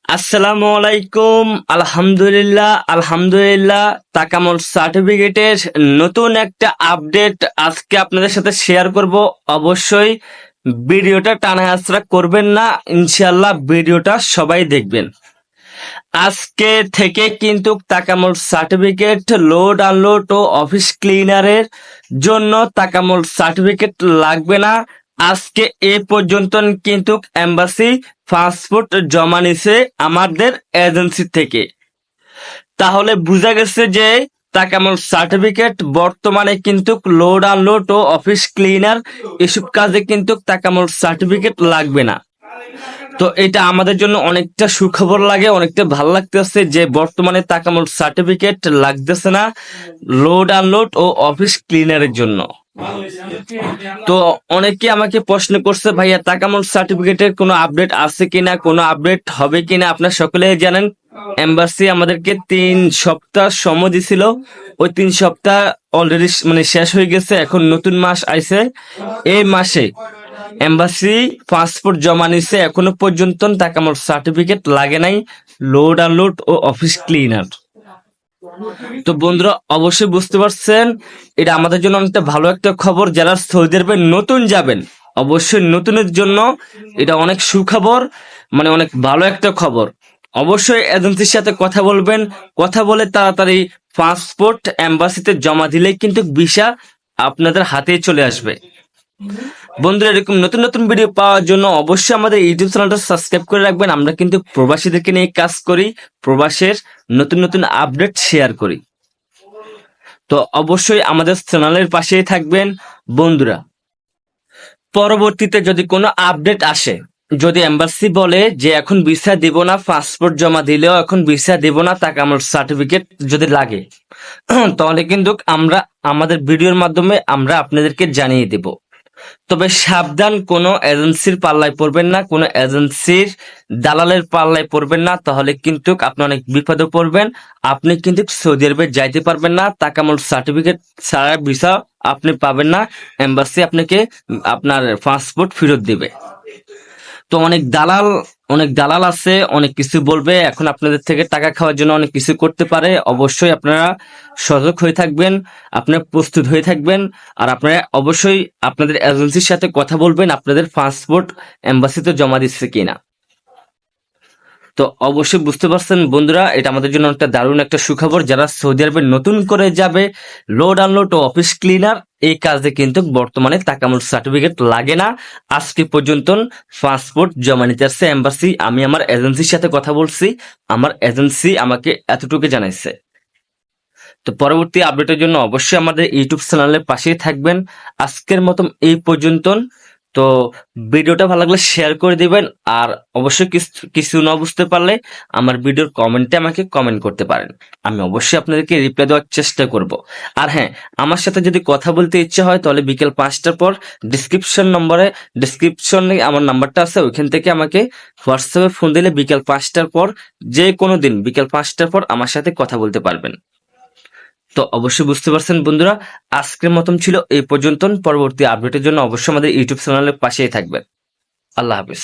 আসসালামু আলাইকুম। আলহামদুলিল্লাহ তাকামুল সার্টিফিকেটের নতুন একটা আপডেট আজকে আপনাদের সাথে শেয়ার করব। অবশ্যই ভিডিওটা টানা হেঁচড়া করবেন না, ইনশাল্লাহ ভিডিওটা সবাই দেখবেন। আজকে থেকে কিন্তু তাকামুল সার্টিফিকেট লোড আনলোড ও অফিস ক্লিনারের জন্য তাকামুল সার্টিফিকেট লাগবে না। আজকে এ পর্যন্ত কিন্তু এম্বাসি পাসপোর্ট জমা নিছে আমাদের এজেন্সি থেকে। তাহলে বোঝা গেছে যে তাকামুল সার্টিফিকেট বর্তমানে কিন্তু লোড আনলোড ও অফিস ক্লিনার এসব কাজে কিন্তু তাকামুল সার্টিফিকেট লাগবে না। তো এটা আমাদের জন্য অনেকটা সুখবর লাগে, অনেকটা ভালো লাগতেছে যে বর্তমানে তাকামুল সার্টিফিকেট লাগতেছে না লোড আনলোড ও অফিস ক্লিনারের জন্য। তো অনেকে আমাকে প্রশ্ন করছে, ভাইয়া তাকামুল সার্টিফিকেটের কোনো আপডেট আছে কিনা, কোনো আপডেট হবে কিনা। আপনারা সকলে জানেন এম্বাসি আমাদেরকে 3 সপ্তাহ সময় দিছিল। ওই 3 সপ্তাহ অলরেডি শেষ হয়ে গেছে। এখন নতুন মাস আইছে, এই মাসে এম্বাসি পাসপোর্ট জমা নিছে। এখনো পর্যন্ত তাকামুল সার্টিফিকেট লাগে নাই লোড আনলোড ও অফিস ক্লিনার। তো বন্ধুরা অবশ্যই বুঝতে পারছেন এটা আমাদের জন্য অনেকটা ভালো একটা খবর। যারা সৌদি আরবে নতুন যাবেন, অবশ্যই নতুনের জন্য এটা অনেক সুখবর, অনেক ভালো একটা খবর। অবশ্যই এজেন্সির সাথে কথা বলবেন, কথা বলে তাড়াতাড়ি পাসপোর্ট এম্বাসিতে জমা দিলেই কিন্তু ভিসা আপনাদের হাতেই চলে আসবে। বন্ধুরা এরকম নতুন নতুন ভিডিও পাওয়ার জন্য অবশ্যই আমাদের ইউটিউব চ্যানেলটা সাবস্ক্রাইব করে রাখবেন। আমরা কিন্তু প্রবাসীদেরকে নিয়ে কাজ করি, প্রবাসের নতুন নতুন আপডেট শেয়ার করি। তো অবশ্যই আমাদের চ্যানেলের পাশেই থাকবেন বন্ধুরা। পরবর্তীতে যদি কোনো আপডেট আসে, যদি এম্বাসি বলে যে এখন ভিসা দিব না, পাসপোর্ট জমা দিলেও এখন ভিসা দিব না, তাকামুল সার্টিফিকেট যদি লাগে, তাহলে কিন্তু আমরা আমাদের ভিডিওর মাধ্যমে আমরা আপনাদেরকে জানিয়ে দেব। তবে সাবধান, কোনো এজেন্সির পাল্লায় পড়বেন না, কোনো এজেন্সির দালালের পাল্লায় পড়বেন না, তাহলে কিন্তু আপনি অনেক বিপদে পড়বেন। আপনি কিন্তু সৌদি আরবে যাইতে পারবেন না, তাকামুল সার্টিফিকেট ছাড়া ভিসা আপনি পাবেন না। এম্বাসি আপনাকে আপনার পাসপোর্ট ফেরত দিবে। তো অনেক দালাল আছে, অনেক কিছু বলবে, এখন আপনাদের থেকে টাকা খাওয়ার জন্য অনেক কিছু করতে পারে। অবশ্যই আপনারা সজাগ হয়ে থাকবেন, আপনারা প্রস্তুত হয়ে থাকবেন। আর আপনারা অবশ্যই আপনাদের এজেন্সির সাথে কথা বলবেন আপনাদের পাসপোর্ট এম্বাসিতে জমা দিচ্ছে কিনা। তো অবশ্যই বুঝতে পারছেন বন্ধুরা, এটা আমাদের জন্য একটা দারুণ একটা সুখবর। যারা সৌদি আরবে নতুন করে যাবে, লোড আনলোড ও অফিস ক্লিনার এই কাজে কিন্তু বর্তমানে তাকামুল সার্টিফিকেট লাগে না। আজকে পর্যন্ত পাসপোর্ট জমা নিতে আসছে এম্বাসি। আমি আমার এজেন্সির সাথে কথা বলছি, আমার এজেন্সি আমাকে এতটুকু জানাইছে। তো পরবর্তী আপডেটের জন্য অবশ্যই আমাদের ইউটিউব চ্যানেলের পাশেই থাকবেন। আজকের মতন এই পর্যন্ত। তো ভিডিওটা ভালো লাগলে শেয়ার করে দিবেন। আর অবশ্যই কিছু না বুঝতে পারলে আমার ভিডিওর কমেন্টে আমাকে কমেন্ট করতে পারেন, আমি অবশ্যই আপনাদেরকে রিপ্লাই দেওয়ার চেষ্টা করব। আর হ্যাঁ, আমার সাথে যদি কথা বলতে ইচ্ছে হয় তাহলে বিকেল 5টার পর ডিসক্রিপশনে আমার নাম্বারটা আছে, ওইখান থেকে আমাকে হোয়াটসঅ্যাপে ফোন দিলে বিকেল 5টার পর, যে কোনো দিন বিকেল 5টার পর আমার সাথে কথা বলতে পারবেন। তো অবশ্যই বুঝতে পারছেন বন্ধুরা, আজকের মতন ছিল এই পর্যন্ত। পরবর্তী আপডেটের জন্য অবশ্যই আমাদের ইউটিউব চ্যানেলের পাশেই থাকবেন। আল্লাহ হাফিজ।